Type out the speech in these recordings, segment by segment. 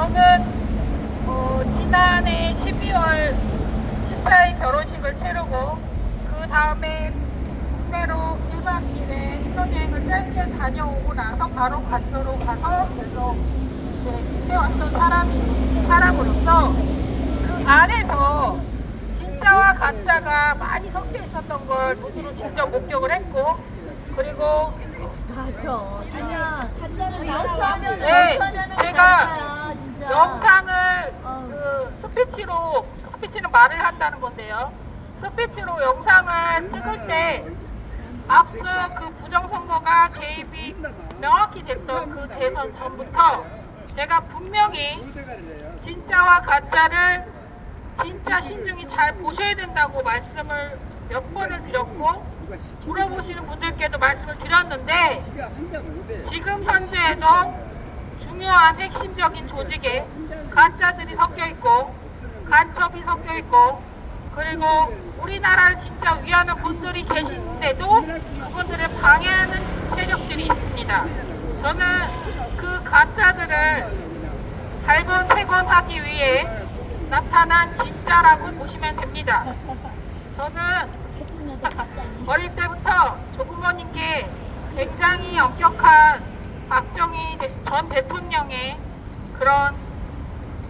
저는 지난해 12월 14일 결혼식을 치르고 그 다음에 국내로 1박 2일의 신혼여행을 짧게 다녀오고 나서 바로 관저로 가서 계속 이제 해왔던 사람으로서 그 안에서 진짜와 가짜가 많이 섞여 있었던 걸 눈으로 직접 목격을 했고, 그리고 맞아. 그냥 가짜는 나오면 네, 제가 진짜. 영상을 스피치는 말을 한다는 건데요. 스피치로 영상을 찍을 때 앞서 그 부정선거가 개입이 명확히 됐던 그 대선 전부터 제가 분명히 진짜와 가짜를 진짜 신중히 잘 보셔야 된다고 말씀을 몇 번을 드렸고, 물어보시는 분들께도 말씀을 드렸는데, 지금 현재에도 중요한 핵심적인 조직에 가짜들이 섞여 있고 간첩이 섞여 있고, 그리고 우리나라를 진짜 위하는 분들이 계신데도 그분들을 방해하는 세력들이 있습니다. 저는 그 가짜들을 발본색원하기 위해 나타난 진짜라고 보시면 됩니다. 저는 어릴 때부터 조부모님께 굉장히 엄격한 박정희 전 대통령의 그런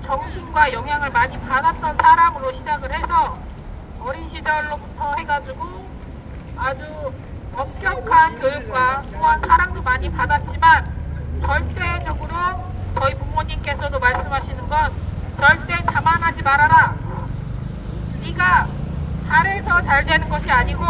정신과 영향을 많이 받았던 사람으로 시작을 해서 어린 시절로부터 해가지고 아주 엄격한 교육과 또한 사랑도 많이 받았지만, 절대적으로 저희 부모님께서도 말씀하시는 건 절대 자만하지 말아라. 네가 잘해서 잘 되는 것이 아니고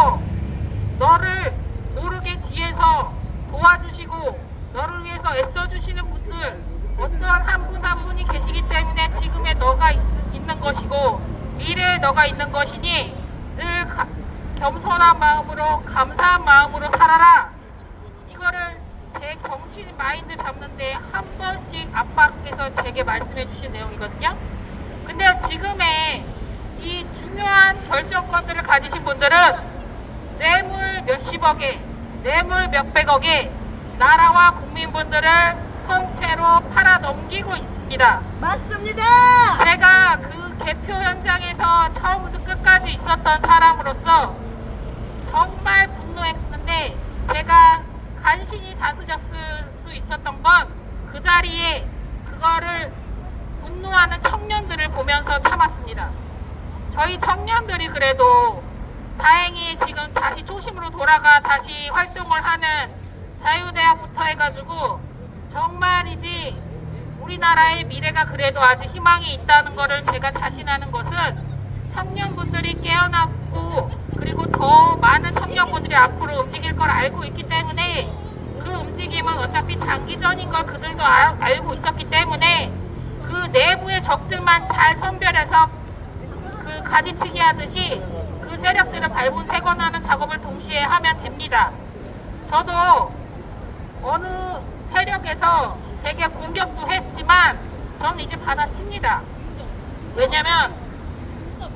너를 모르게 뒤에서 도와주시고 너를 위해서 애써주시는 분들, 어떠한 한 분 한 분이 계시기 때문에 지금의 너가 있는 것이고 미래에 너가 있는 것이니 늘 겸손한 마음으로 감사한 마음으로 살아라. 이거를 제 정신 마인드 잡는데 한 번씩 아빠께서 제게 말씀해 주신 내용이거든요. 근데 지금의 이 중요한 결정권들을 가지신 분들은 뇌물 몇십억에, 뇌물 몇백억에 나라와 국민분들을 통째로 팔아넘기고 있습니다. 맞습니다. 제가 그 개표 현장에서 처음부터 끝까지 있었던 사람으로서 정말 분노했는데, 제가 간신히 다스렸을 수 있었던 건 그 자리에 그거를 분노하는 청년들을 보면서 참았습니다. 저희 청년들이 그래도 다행히 지금 다시 초심으로 돌아가 다시 활동을 하는 자유대학부터 해가지고 정말이지 우리나라의 미래가 그래도 아직 희망이 있다는 것을 제가 자신하는 것은 청년분들이 깨어났고, 그리고 더 많은 청년분들이 앞으로 움직일 걸 알고 있기 때문에, 그 움직임은 어차피 장기전인 걸 그들도 알고 있었기 때문에 그 내부의 적들만 잘 선별해서 그 가지치기 하듯이 그 세력들을 발본색원하는 작업을 동시에 하면 됩니다. 저도 어느 세력에서 제게 공격도 했지만 저는 이제 받아칩니다. 왜냐면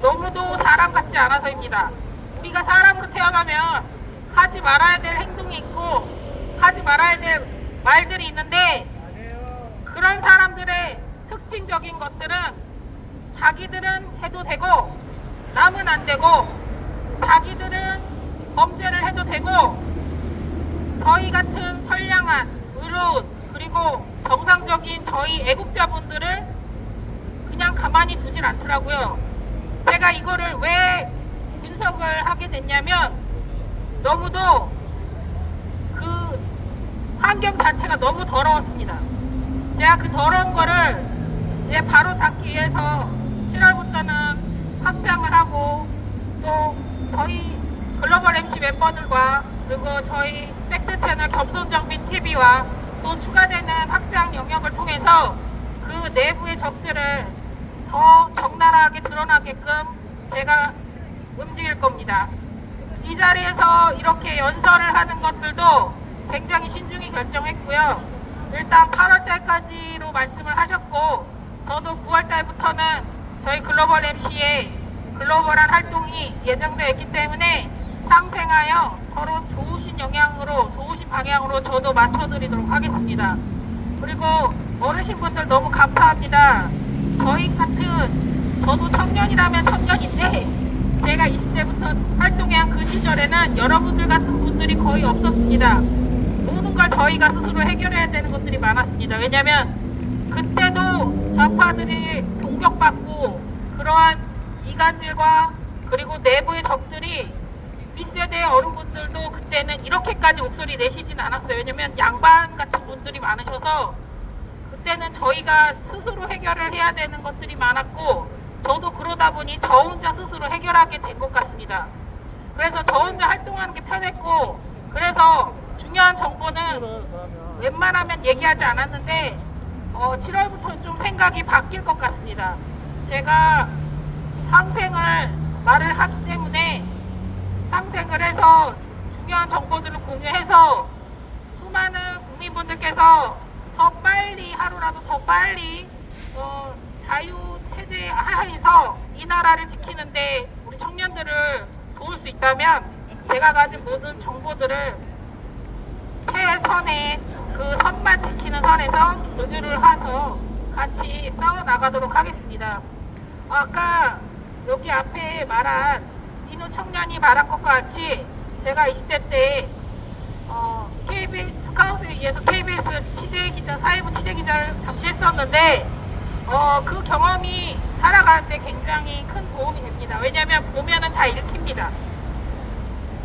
너무도 사람 같지 않아서입니다. 우리가 사람으로 태어나면 하지 말아야 될 행동이 있고 하지 말아야 될 말들이 있는데, 그런 사람들의 특징적인 것들은 자기들은 해도 되고 남은 안 되고, 자기들은 범죄를 해도 되고 저희 같은 선량한 의로운 그리고 정상적인 저희 애국자분들을 그냥 가만히 두질 않더라고요. 제가 이거를 왜 분석을 하게 됐냐면, 너무도 그 환경 자체가 너무 더러웠습니다. 제가 그 더러운 거를 이제 바로 잡기 위해서 7월부터는 확장을 하고, 또 저희 글로벌 MC 멤버들과 그리고 저희 팩트 채널 겸손정비 TV와 또 추가되는 확장 영역을 통해서 그 내부의 적들을 더 적나라하게 드러나게끔 제가 움직일 겁니다. 이 자리에서 이렇게 연설을 하는 것들도 굉장히 신중히 결정했고요. 일단 8월달까지로 말씀을 하셨고, 저도 9월달부터는 저희 글로벌 MC의 글로벌한 활동이 예정되어 있기 때문에 상생하여 서로 좋으신 영향으로, 좋으신 방향으로 저도 맞춰드리도록 하겠습니다. 그리고 어르신분들 너무 감사합니다. 저도 청년이라면 청년인데 제가 20대부터 활동한 그 시절에는 여러분들 같은 분들이 거의 없었습니다. 모든 걸 저희가 스스로 해결해야 되는 것들이 많았습니다. 왜냐하면 그때도 좌파들이 공격받고 그러한 이간질과 그리고 내부의 적들이 윗세대의 어른분들도 그때는 이렇게까지 목소리 내시진 않았어요. 왜냐면 양반 같은 분들이 많으셔서 그때는 저희가 스스로 해결을 해야 되는 것들이 많았고 저도 그러다 보니 저 혼자 스스로 해결하게 된 것 같습니다. 그래서 저 혼자 활동하는 게 편했고 그래서 중요한 정보는 웬만하면 얘기하지 않았는데 7월부터는 좀 생각이 바뀔 것 같습니다. 제가 상생을 말을 하기 때문에 상생을 해서 중요한 정보들을 공유해서 수많은 국민분들께서 더 빨리 하루라도 더 빨리 자유체제 하에서 이 나라를 지키는데 우리 청년들을 도울 수 있다면 제가 가진 모든 정보들을 최선의 그 선만 지키는 선에서 교류를 해서 같이 싸워나가도록 하겠습니다. 아까 여기 앞에 말한 이노 청년이 말한 것과 같이 제가 20대 때 KBS 스카웃에 의해서 KBS 취재기자, 사회부 취재기자를 잠시 했었는데 그 경험이 살아가는데 굉장히 큰 도움이 됩니다. 왜냐하면 보면은 다 읽힙니다.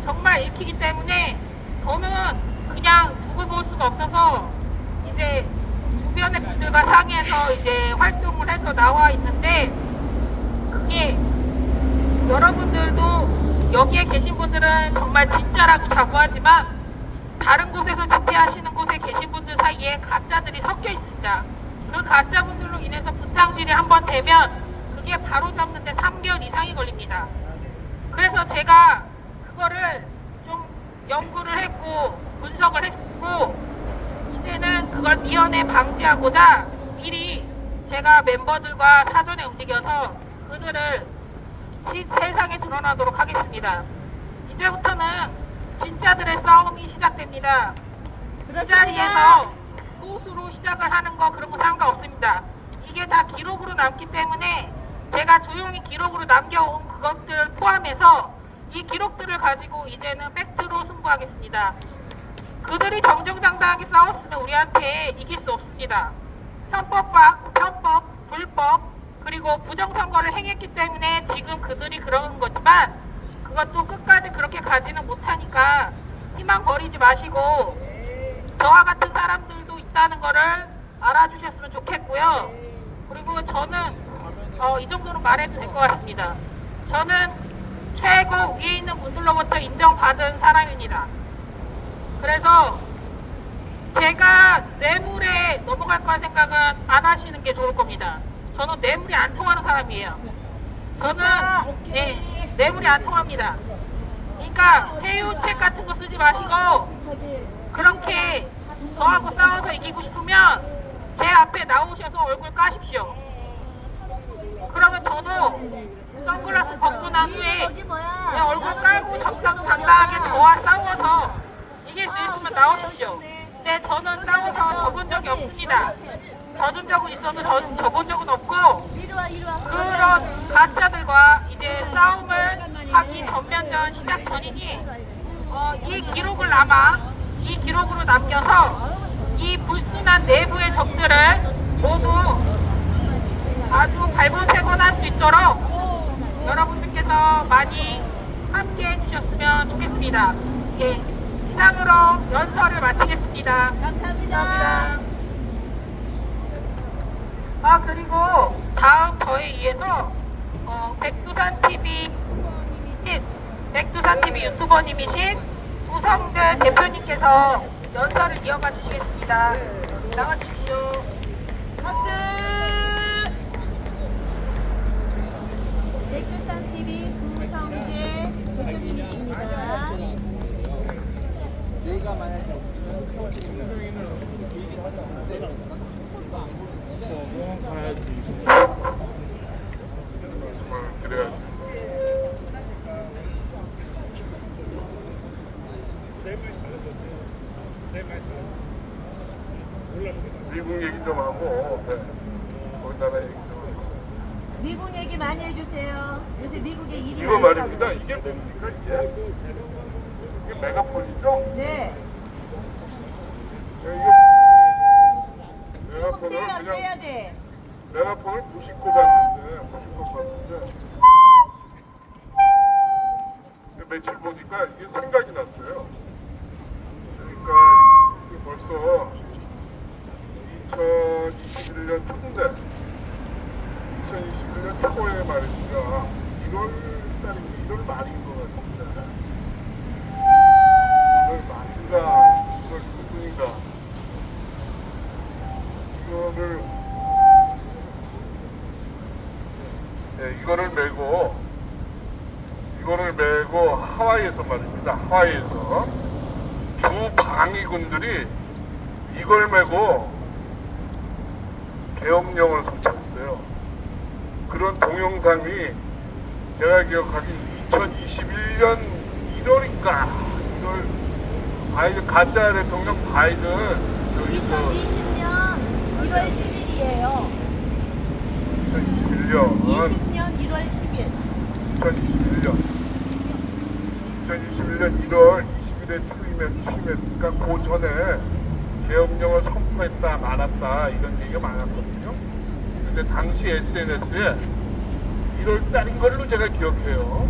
정말 읽히기 때문에 저는 그냥 두고 볼 수가 없어서 이제 주변의 분들과 상의해서 이제 활동을 해서 나와 있는데 그게 여러분들도 여기에 계신 분들은 정말 진짜라고 자부하지만 다른 곳에서 집회하시는 곳에 계신 분들 사이에 가짜들이 섞여 있습니다. 그 가짜분들로 인해서 분탕질이 한번 되면 그게 바로 잡는데 3개월 이상이 걸립니다. 그래서 제가 그거를 좀 연구를 했고 분석을 했고 이제는 그걸 미연에 방지하고자 미리 제가 멤버들과 사전에 움직여서 그들을 세상에 드러나도록 하겠습니다. 이제부터는 진짜들의 싸움이 시작됩니다. 그 자리에서 소수로 시작을 하는 거 그런 거 상관없습니다. 이게 다 기록으로 남기 때문에 제가 조용히 기록으로 남겨온 그것들 포함해서 이 기록들을 가지고 이제는 팩트로 승부하겠습니다. 그들이 정정당당하게 싸웠으면 우리한테 이길 수 없습니다. 편법, 불법, 그리고 부정선거를 행했기 때문에 지금 그들이 그러는 거지만 그것도 끝까지 그렇게 가지는 못하니까 희망 버리지 마시고 저와 같은 사람들도 있다는 거를 알아주셨으면 좋겠고요. 그리고 저는 이 정도로 말해도 될 것 같습니다. 저는 최고 위에 있는 분들로부터 인정받은 사람입니다. 그래서 제가 뇌물에 넘어갈 거란 생각은 안 하시는 게 좋을 겁니다. 저는 뇌물이 안 통하는 사람이에요. 저는 뇌물이 안 통합니다. 그러니까 회유책 같은 거 쓰지 마시고 그렇게 저하고 싸워서 이기고 싶으면 제 앞에 나오셔서 얼굴 까십시오. 그러면 저도 선글라스 벗고 난 후에 그냥 얼굴 깔고 정당당하게 저와 싸워서 이길 수 있으면 나오십시오. 근데 저는 싸워서 져본 적이 없습니다. 져준 적은 있어도 져본 적은 없고 그런 가짜들과 이제 싸움을 하기 전면전 시작 전이니 이 기록을 이 기록으로 남겨서 이 불순한 내부의 적들을 모두 아주 발본색원할 수 있도록 여러분들께서 많이 함께 해주셨으면 좋겠습니다. 예, 이상으로 연설을 마치겠습니다. 감사합니다. 그리고 다음 저에 의해서 백두산 TV 유튜버님이신 우성재 대표님께서 연설을 이어가 주시겠습니다. 나와주십시오. 박수! 백두산 TV 우성재 대표님이십니다. 내가 만약에 말씀을 드려야지. 미국 얘기 좀 하고 거기다가 얘기 좀 하겠습니다. 미국 얘기 많이 해주세요. 요새 미국에 일이 이거 많다고. 말입니다. 이게 뭡니까 이게 메가폰이죠? 네. 이게 메가폰을 떼야 그냥 돼. 메가폰을 무심코 봤는데 며칠 보니까 이게 생각이 났어요. 그러니까 이게 벌써 2021년 초인데 2021년 초에 말입니다. 1월 달인가 1월 말인 것 같은데 1월 말인가 1월 중순인가 이거를 메고 하와이에서 말입니다. 하와이에서 주 방위군들이 이걸 메고 계엄령을 선포했어요. 그런 동영상이 제가 기억하기 2021년 1월인가 1월 바이든 가짜 대통령 바이든 저기 2020년 1월 10일이에요. 2021년 20년 1월 10일. 2021년 1월 20일에 취임했으니까 그 전에 계엄령을 선포했다 말았다 이런 얘기가 많았거든요. 근데 당시 SNS에 1월 달인 걸로 제가 기억해요.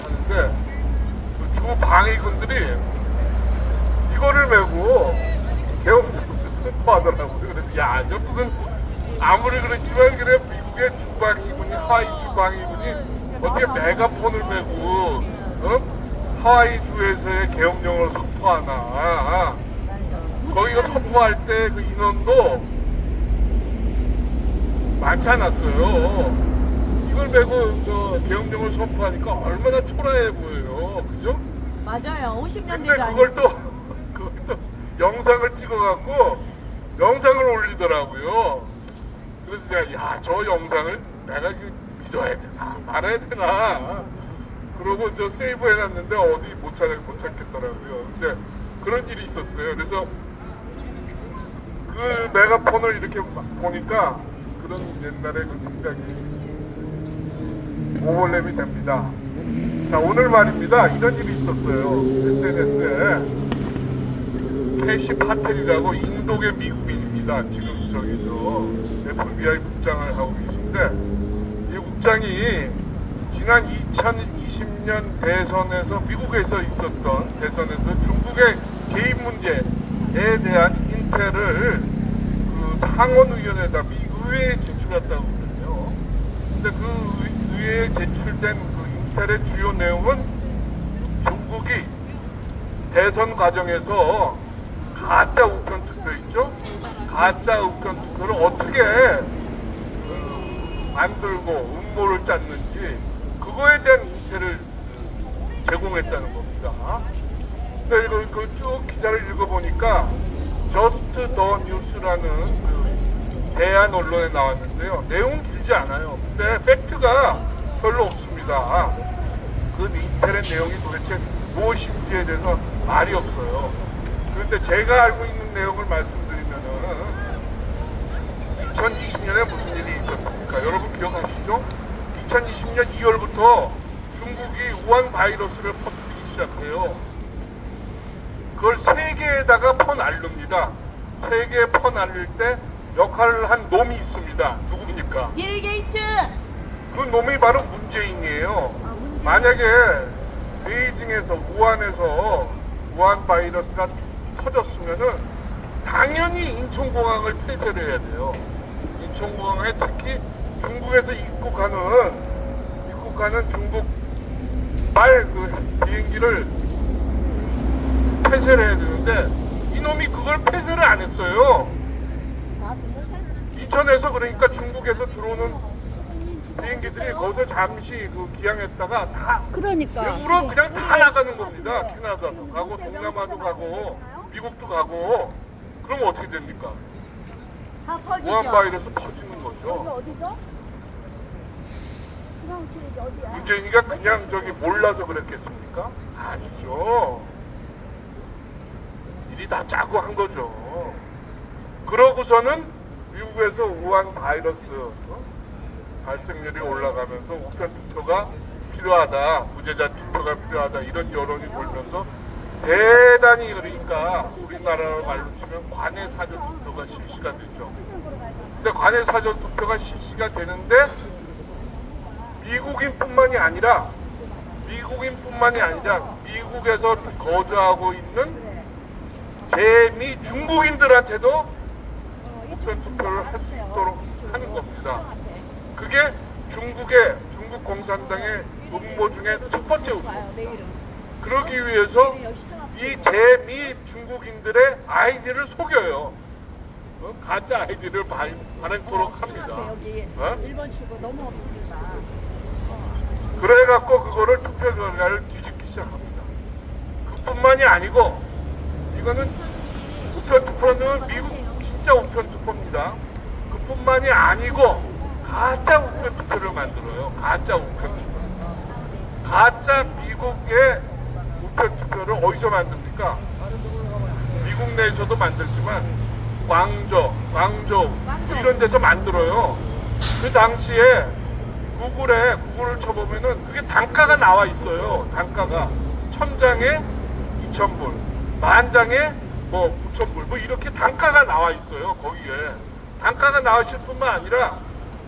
하는데 그 주 방위군들이 이거를 메고 계엄령을 선포하더라고요. 그래서 야, 저 무슨 아무리 그렇지만 그래 미국의 주방위군이 하와이 주방위군이 어떻게 메가폰을 메고 하와이 주에서의 계엄령을 선포하나. 거기가 선포할 때 그 인원도 많지 않았어요. 이걸 메고 저 계엄령을 선포하니까 얼마나 초라해 보여요. 그죠? 맞아요. 50년 근데 대가 그걸 또 영상을 찍어갖고 영상을 올리더라고요. 그래서 제가 야, 저 영상을 내가 믿어야 되나 말아야 되나 그러고 저 세이브 해놨는데 어디 못 찾겠더라고요. 근데 그런 일이 있었어요. 그래서 그 메가폰을 이렇게 보니까 그런 옛날의 그 생각이 오버랩이 됩니다. 자, 오늘 말입니다. 이런 일이 있었어요. SNS에 캐시 파텔이라고 인도계 미국인입니다. 지금 저기 저 FBI 국장을 하고 계신데 이 국장이 지난 2020년 대선에서 미국에서 있었던 대선에서 중국의 개입 문제에 대한 인텔을 그 상원의원에다 미국에 제출했다고 그러거든요. 근데 그 의회에 제출된 그 인텔의 주요 내용은 중국이 대선 과정에서 가짜 우편 투표 있죠? 가짜 우편 투표를 어떻게 만들고 음모를 짰는지 그거에 대한 인텔을 제공했다는 겁니다. 근데 이거 쭉 기사를 읽어보니까 저스트 더 뉴스라는 그 대한 언론에 나왔는데요. 내용은 길지 않아요. 근데 팩트가 별로 없습니다. 그 인텔의 내용이 도대체 무엇인지에 대해서 말이 없어요. 그런데 제가 알고 있는 내용을 말씀드리면은 2020년에 무슨 일이 있었습니까? 여러분 기억하시죠? 2020년 2월부터 중국이 우한 바이러스를 퍼뜨리기 시작해요. 그걸 세계에다가 퍼날릅니다. 세계에 퍼날릴 때 역할을 한 놈이 있습니다. 누굽니까? 빌 게이츠. 그 놈이 바로 문재인이에요. 만약에 베이징에서 우한에서 우한 바이러스가 터졌으면은 당연히 인천공항을 폐쇄를 해야 돼요. 인천공항에 특히 중국에서 입국하는 중국발 그 비행기를 폐쇄를 해야 되는데 이놈이 그걸 폐쇄를 안 했어요. 인천에서 그러니까 중국에서 들어오는 비행기들이 거기서 잠시 그 기항했다가 다 그러니까 외국으로 그냥 다 나가는 겁니다. 캐나다도 가고 동남아도 가고 미국도 가고. 그럼 어떻게 됩니까? 다 퍼지죠. 우한 바이러스 퍼지는 거죠. 어디죠? 지방치력이 어디야? 문재인이가 그냥 저기 몰라서 그랬겠습니까? 아니죠. 일이 다 짜고 한 거죠. 그러고서는 미국에서 우한 바이러스 발생률이 올라가면서 우편 투표가 필요하다, 부재자 투표가 필요하다 이런 여론이 돌면서 대단히 그러니까 우리나라 말로 치면 관내 사전 투표가 실시가 되죠. 근데 관내 사전 투표가 실시가 되는데 미국인뿐만이 아니라 미국에서 거주하고 있는 재미 중국인들한테도 우편 투표를 할 수 있도록 하는 겁니다. 그게 중국 공산당의 음모 중에 첫 번째 음모입니다. 그러기 위해서 이 재미 중국인들의 아이디를 속여요. 가짜 아이디를 발행토록 합니다. 일본 주고 너무 없으니까. 그래갖고 그거를 투표 결과를 뒤집기 시작합니다. 그뿐만이 아니고 이거는 우편 투표는 미국 진짜 우편 투표입니다. 그뿐만이 아니고 가짜 우편 투표를 만들어요. 가짜 우편 투표. 가짜 미국의 우편 투표를 어디서 만듭니까? 미국 내에서도 만들지만 광저우 뭐 이런 데서 만들어요. 그 당시에 구글을 쳐보면은 그게 단가가 나와 있어요. 단가가 1000장에 2000불, 10,000장에 뭐 9,000불, 뭐 이렇게 단가가 나와 있어요. 거기에 단가가 나와 있을 뿐만 아니라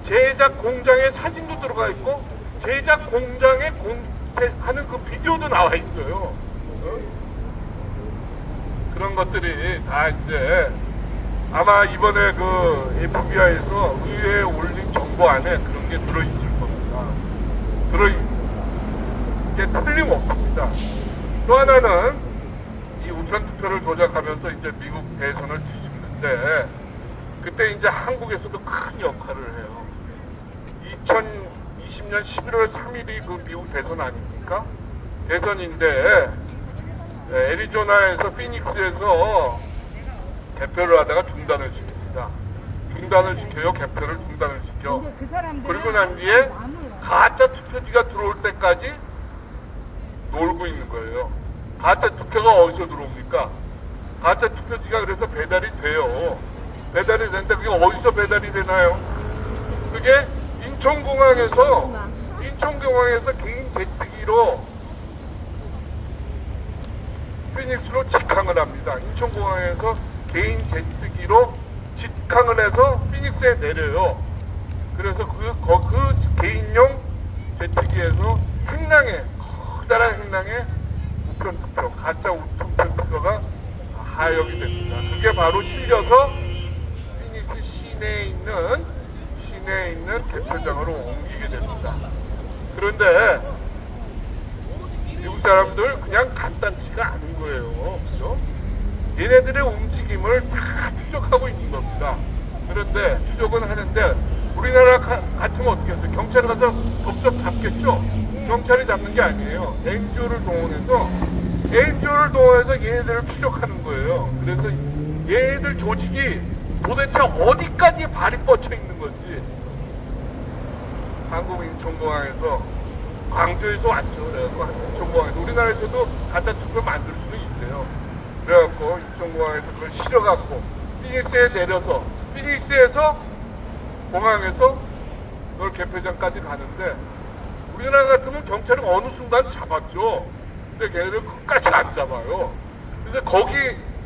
제작 공장의 사진도 들어가 있고 제작 공장에 하는 그 비디오도 나와 있어요. 그런 것들이 다 이제 아마 이번에 그 FBI에서 의회에 올린 정보 안에 그런 게 들어있을 겁니다. 이게 틀림없습니다. 또 하나는 이 우편 투표를 조작하면서 이제 미국 대선을 뒤집는데 그때 이제 한국에서도 큰 역할을 해요. 2020년 11월 3일이 그 미국 대선 아닙니까? 대선인데 애리조나에서 피닉스에서 개표를 하다가 중단을 시킵니다. 개표를 중단을 시켜. 그리고 난 뒤에 가짜 투표지가 들어올 때까지 놀고 있는 거예요. 가짜 투표가 어디서 들어옵니까? 가짜 투표지가 그래서 배달이 돼요. 배달이 되는데 그게 어디서 배달이 되나요? 그게 인천공항에서 개인 제트기로 피닉스로 직항을 합니다. 인천공항에서 개인 제트기로 직항을 해서 피닉스에 내려요. 그래서 그 개인용 제트기에서 커다란 행랑에 우편 투표, 가짜 우편 투표가 하역이 됩니다. 그게 바로 실려서 피닉스 시내에 있는 개표장으로 옮기게 됩니다. 그런데 미국 사람들 그냥 간단치가 않은 거예요. 그죠? 얘네들의 움직임을 다 추적하고 있는 겁니다. 그런데 추적은 하는데 우리나라 같으면 어떻게 했어요? 경찰에 가서 덥석 잡겠죠? 경찰이 잡는 게 아니에요. NGO를 동원해서 얘네들을 추적하는 거예요. 그래서 얘네들 조직이 도대체 어디까지 발이 뻗쳐 있는 건지 한국 인천공항에서 광주에서 왔죠. 그래갖고 인천공항에서 우리나라에서도 가짜 투표 만들 수도 있대요. 그래갖고 인천공항에서 그걸 실어갖고 피닉스에 내려서 피닉스에서 공항에서 그걸 개표장까지 가는데 우리나라 같으면 경찰은 어느 순간 잡았죠. 근데 걔네들 끝까지 안 잡아요. 그래서 거기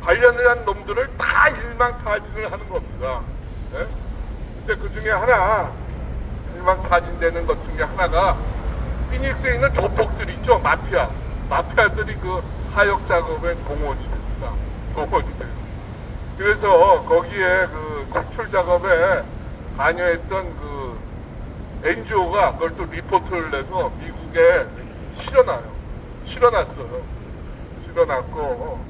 관련한 놈들을 다 일망타진을 하는 겁니다. 네? 근데 그 중에 하나 일망타진되는 것 중에 하나가 피닉스에 있는 조폭들 있죠. 마피아들이 그 하역 작업에 동원이 됩니다. 동원이 돼요. 그래서 거기에 그 색출 작업에 관여했던 그 NGO가 그걸 또 리포트를 내서 미국에 실어놨어요. 실어놨고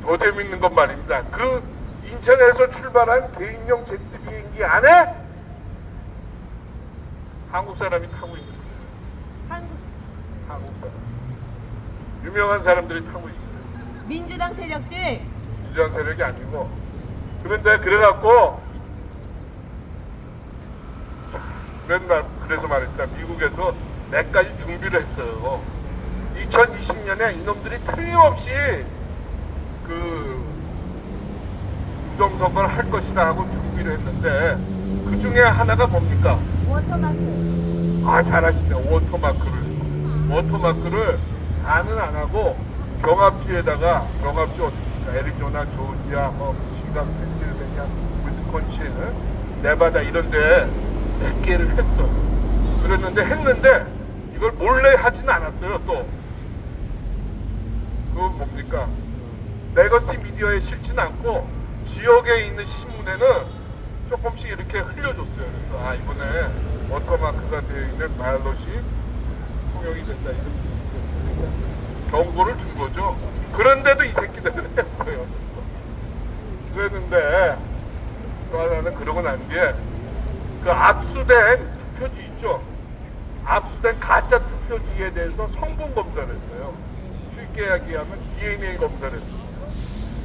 더 재밌는 건 말입니다. 그 인천에서 출발한 개인용 제트 비행기 안에 한국 사람이 타고 있는 거예요. 한국 사람. 유명한 사람들이 타고 있어요. 민주당 세력들. 민주당 세력이 아니고. 그런데 그래갖고 그래서 말했다. 미국에서 몇 가지 준비를 했어요. 2020년에 이놈들이 틀림없이 그 부정선거를 할 것이다 하고 주기로 했는데 그 중에 하나가 뭡니까? 워터마크. 아, 잘하시네. 워터마크를 다는 안 하고 경합주에다가 경합주 어떻습니까? 애리조나, 조지아, 미시간, 펜실베니아, 위스콘신, 네바다 이런데 몇 개를 했어. 했는데 이걸 몰래 하진 않았어요. 또 그건 뭡니까? 레거시 미디어에 실지는 않고 지역에 있는 신문에는 조금씩 이렇게 흘려줬어요. 그래서 이번에 워터마크가 되어 있는 마일롯이 통용이 된다 이런 경고를 준 거죠. 그런데도 이 새끼들은 했어요. 그랬는데 또 하나는 그러고 난 뒤에 그 압수된 투표지 있죠. 압수된 가짜 투표지에 대해서 성분 검사를 했어요. 쉽게 이야기하면 DNA 검사를 했어요.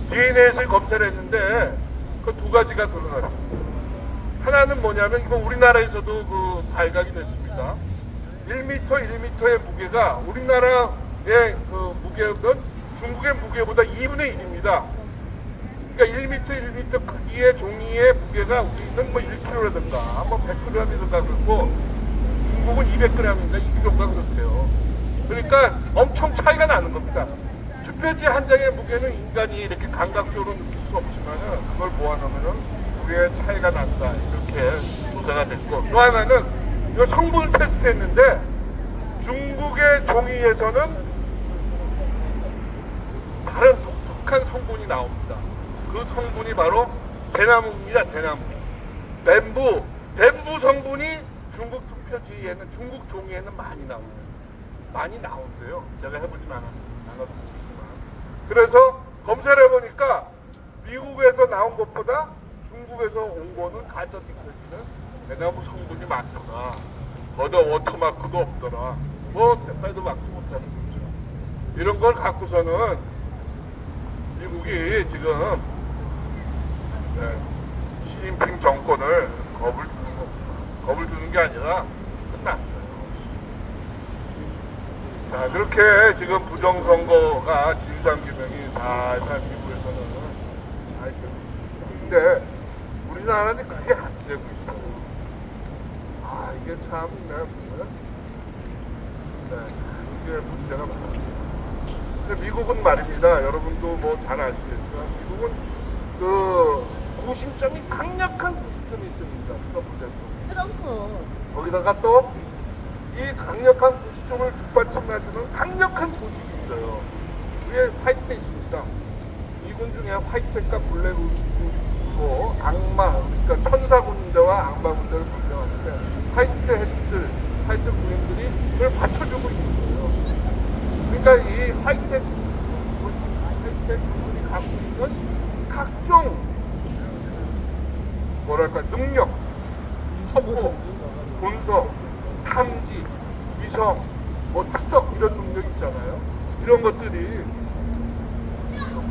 DNA에서 검사를 했는데 그 두 가지가 드러났습니다. 하나는 뭐냐면 이거 우리나라에서도 그 발각이 됐습니다. 1m의 무게가 우리나라의 그 무게는 중국의 무게보다 2분의 1입니다. 그러니까 1m 크기의 종이의 무게가 우리는 뭐 1kg라든가 뭐 100g이든가 그렇고 중국은 200g인가 2kg가 그렇대요. 그러니까 엄청 차이가 나는 겁니다. 투표지 한 장의 무게는 인간이 이렇게 감각적으로 느낄 수 없지만은 그걸 모아놓으면은 우리의 차이가 난다 이렇게 조사가 됐고, 또 하나는 이거 성분을 테스트했는데 중국의 종이에서는 다른 독특한 성분이 나옵니다. 그 성분이 바로 대나무입니다. 대나무. 뱀부 성분이 중국 투표지에는, 중국 종이에는 많이 나옵니다. 많이 나온대요. 제가 해보진 않았습니다. 그래서 검사를 해보니까 미국에서 나온 것보다 중국에서 온 거는 가짜 투표지는 대나무 성분이 많더라. 거기다 워터마크도 없더라. 빨도 막지 못하는 거죠. 이런 걸 갖고서는 미국이 지금 시진핑 정권을 겁을 주는 겁니다. 겁을 주는 게 아니라 끝났어요. 자, 그렇게 지금 부정선거가 진상규명이 살살 미국에서는 잘 되고 있습니다. 근데 우리나라는 그게 안 되고 있어요. 이게 참, 이게 문제가 많습니다. 근데 미국은 말입니다. 여러분도 뭐 잘 아시겠지만 미국은 그 구심점이 강력한 구심점이 있습니다. 트럼프. 거기다가 또 이 강력한 구심점을 뒷받침해주는 강력한 조직이 있어요. 위에 화이트가 있습니다. 이군 중에 화이트과 블랙이 있고 악마, 그러니까 천사 군대와 악마 군대를 분명하는데 화이트 군인들이 그걸 받쳐주고 있는 거예요. 그러니까 이 화이트 군이 갖고 있는 각종 능력, 첩보, 본서, 탐지, 위성, 추적 이런 능력 있잖아요. 이런 것들이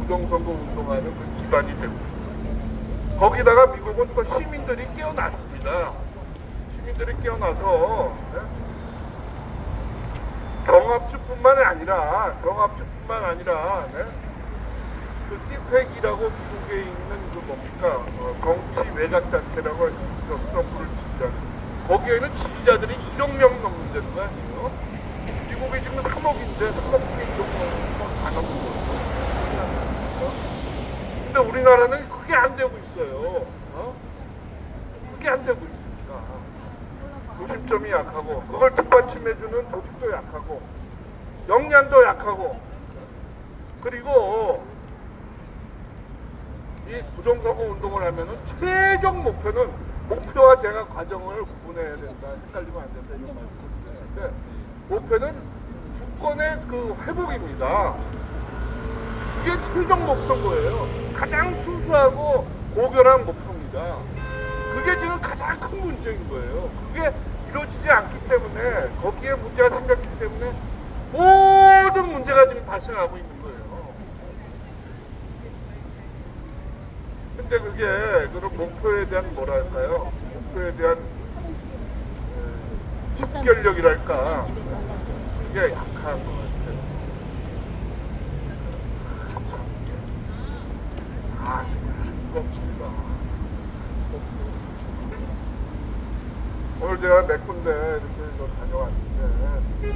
부정선거 운동하는 그 기반이 되고, 거기다가 미국은 또 시민들이 깨어났습니다. 시민들이 깨어나서 경합주뿐만 아니라 그 CPAC이라고 미국에 있는 그 뭡니까 정치 외곽 단체라고 할 수 있죠. 트럼프를 지지하는. 거기에는 지지자들이 1억 명 넘는다는 거 아니에요? 미국이 지금 3억인데 3억에 1억 명이 다 넘는 거죠. 근데 우리나라는 그게 안 되고 있어요. 그게 안 되고 있습니다. 중심점이 약하고, 그걸 뒷받침해주는 조직도 약하고, 역량도 약하고, 그리고 이 부정선거 운동을 하면은 최종 목표와 제가 과정을 구분해야 된다. 헷갈리면 안 된다. 이런 말씀을 드리는데, 목표는 주권의 그 회복입니다. 이게 최종 목표인 거예요. 가장 순수하고 고결한 목표입니다. 그게 지금 가장 큰 문제인 거예요. 그게 이루어지지 않기 때문에, 거기에 문제가 생겼기 때문에 모든 문제가 지금 발생하고 있는 거예요. 근데 그게 그런 목표에 대한 목표에 대한 집결력이랄까, 그게 약한 것 같아요. 이거 없습니다. 오늘 제가 몇 군데 이렇게 다녀왔는데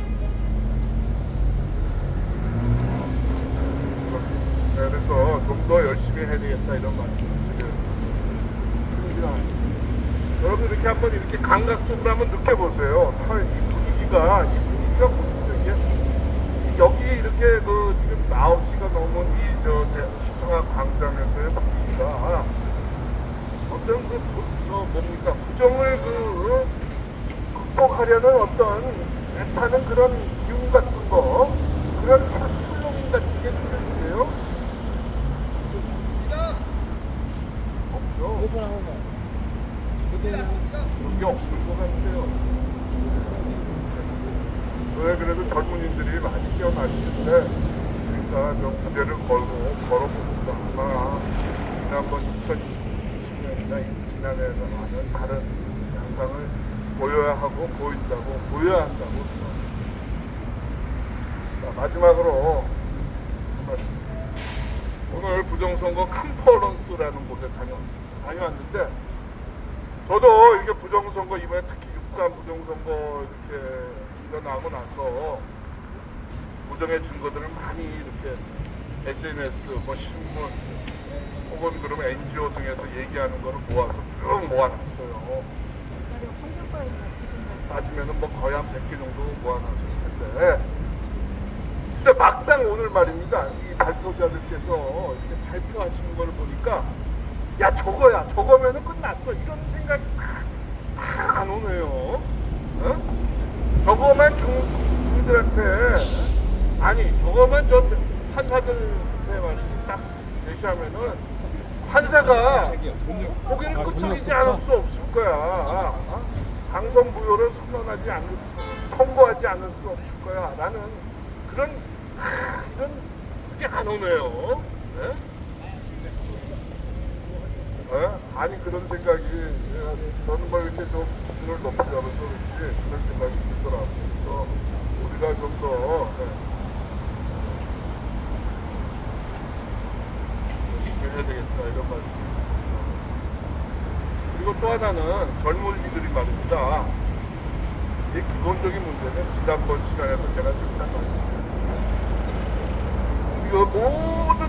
그래서 좀 더 열심히 해야 되겠다 이런 말씀을 드려요. 여러분 이렇게 한번 이렇게 감각적으로 한번 느껴보세요. 이 분위기가 보시죠. 이게 여기 이렇게 그 지금 9시가 넘은 이저 시청학 광장에서의 분위기가 어떤 뭡니까 부정을 극복하려는 어떤 애타는 그런 기운 같은 거 그런 술렁임 같은 게 느껴지세요? 없죠. 그게 없을 것 같아요. 왜 그래도 젊은이들이 많이 뛰어나시는데 그러니까 좀 무대를 걸어보니까 아마 지난번 2020년이나 지난해와는 다른 양상을 보여야 하고 보여야 한다고 생각합니다. 자, 마지막으로 오늘 부정선거 컨퍼런스라는 곳에 다녀왔는데 저도 이게 부정선거 이번에 특히 6.3 부정선거 이렇게 일어나고 나서 부정의 증거들을 많이 이렇게 SNS, 신문 혹은 그러면 NGO 등에서 얘기하는 거를 모아서 쭉 모아놨어요. 따지면은 거의 한 100개 정도 모아놨을 텐데 근데 막상 오늘 말입니다. 이 발표자들께서 이렇게 발표하시는 걸 보니까 야 저거면은 끝났어 이런 생각이 다 안 오네요. 어? 저거만 중국인들한테 아니 저거만 저 판사들한테 말이지 딱 제시하면은 판사가 고개를 끄덕이지 않을 수 없을 거야. 당선 부여를 선고하지 않을 수 없을 거야. 라는 이런 게 안 오네요. 네? 네? 아니 그런 생각이 저는 이렇게 좀 기준을 높이 잡아서 그런지 그런 생각이 들더라고요. 그래서 우리가 좀 더 열심히 해야 되겠다 이런 말씀입니다. 그리고 또 하나는 젊은이들이 말입니다. 이 기본적인 문제는 지난번 시간에서 제가 잠깐 말씀드렸습니다. 모든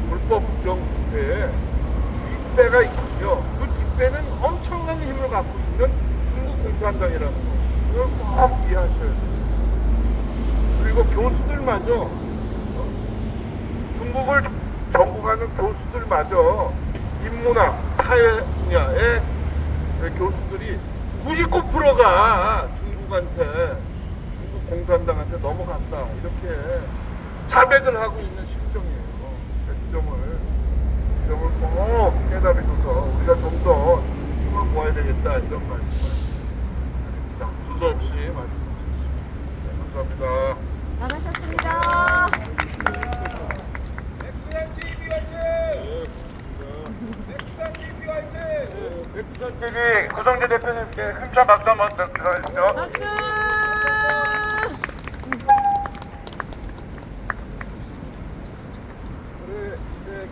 불법 부정부패에 뒷배가 있으며 그 뒷배는 엄청난 힘을 갖고 있는 중국 공산당이라는 거. 이걸 꼭 이해하셔야 돼요. 그리고 교수들마저 중국을 전공하는 교수들마저 인문학, 사회 분야의 교수들이 99%가 중국 공산당한테 넘어갔다 이렇게 자백을 하고 있는 실정이에요. 이 점을 꼭 깨달으셔서 우리가 좀 더 힘을 모아야 되겠다 이런 말씀을 드립니다. 두서없이 말씀드리겠습니다. 네, 감사합니다. 잘하셨습니다. 백두산 TV 구성재 대표님께 힘찬 박수 한번 드려주시죠. 박수! 우리 이제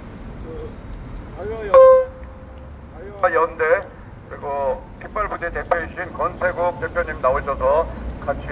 연대 그리고 깃발부대 대표이신 권세국 대표님 나오셔서 같이